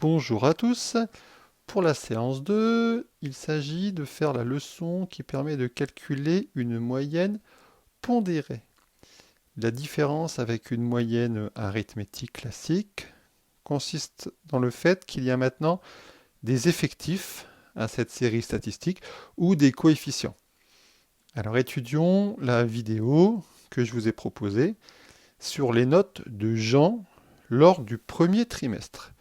Bonjour à tous. Pour la séance 2, il s'agit de faire la leçon qui permet de calculer une moyenne pondérée. La différence avec une moyenne arithmétique classique consiste dans le fait qu'il y a maintenant des effectifs à cette série statistique ou des coefficients. Alors étudions la vidéo que je vous ai proposée sur les notes de Jean lors du premier trimestre.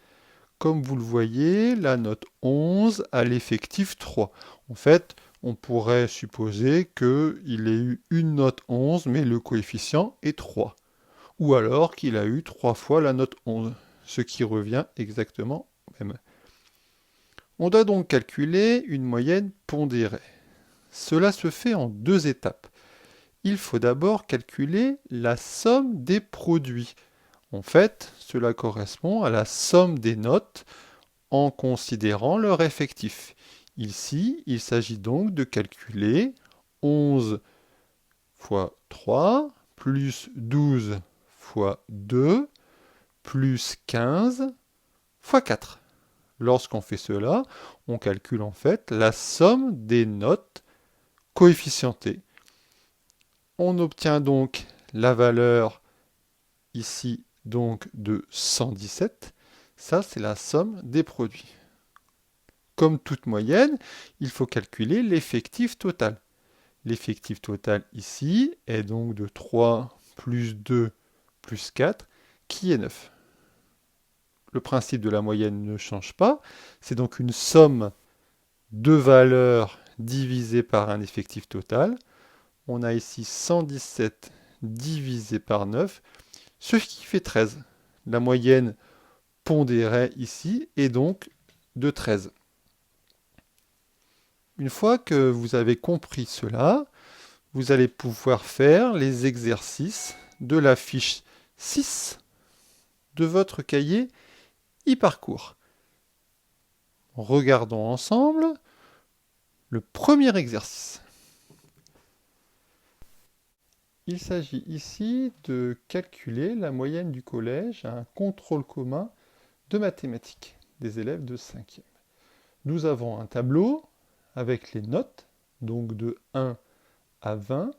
Comme vous le voyez, la note 11 a l'effectif 3. En fait, on pourrait supposer qu'il ait eu une note 11, mais le coefficient est 3. Ou alors qu'il a eu 3 fois la note 11, ce qui revient exactement au même. On doit donc calculer une moyenne pondérée. Cela se fait en deux étapes. Il faut d'abord calculer la somme des produits. En fait, cela correspond à la somme des notes en considérant leur effectif. Ici, il s'agit donc de calculer 11 fois 3 plus 12 fois 2 plus 15 fois 4. Lorsqu'on fait cela, on calcule en fait la somme des notes coefficientées. On obtient donc la valeur ici donc de 117. Ça, c'est la somme des produits. Comme toute moyenne, il faut calculer l'effectif total. L'effectif total ici est donc de 3 plus 2 plus 4, qui est 9. Le principe de la moyenne ne change pas. C'est donc une somme de valeurs divisée par un effectif total. On a ici 117 divisé par 9, ce qui fait 13. La moyenne pondérée ici est donc de 13. Une fois que vous avez compris cela, vous allez pouvoir faire les exercices de la fiche 6 de votre cahier e-parcours. Regardons ensemble le premier exercice. Il s'agit ici de calculer la moyenne du collège à un contrôle commun de mathématiques des élèves de 5e. Nous avons un tableau avec les notes, donc de 1 à 20,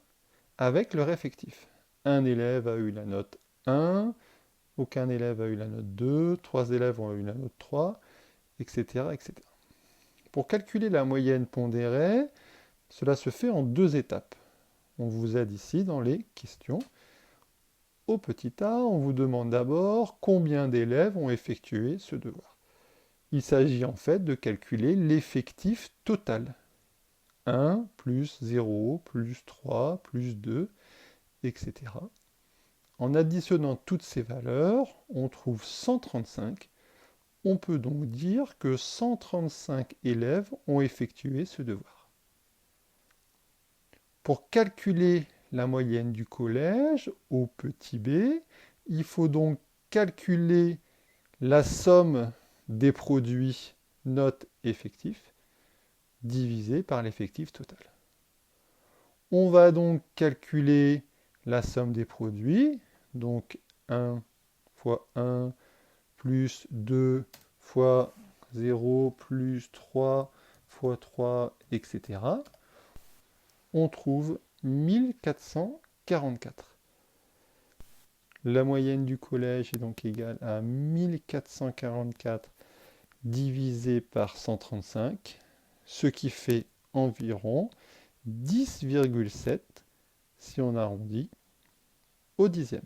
avec leur effectif. Un élève a eu la note 1, aucun élève a eu la note 2, 3 élèves ont eu la note 3, etc., etc. Pour calculer la moyenne pondérée, cela se fait en deux étapes. On vous aide ici dans les questions. Au petit a, on vous demande d'abord combien d'élèves ont effectué ce devoir. Il s'agit en fait de calculer l'effectif total. 1 plus 0 plus 3 plus 2, etc. En additionnant toutes ces valeurs, on trouve 135. On peut donc dire que 135 élèves ont effectué ce devoir. Pour calculer la moyenne du collège, au petit b, il faut donc calculer la somme des produits notes effectifs divisé par l'effectif total. On va donc calculer la somme des produits, donc 1 fois 1 plus 2 fois 0 plus 3 fois 3, etc. On trouve 1444. La moyenne du collège est donc égale à 1444 divisé par 135, ce qui fait environ 10,7 si on arrondit au dixième.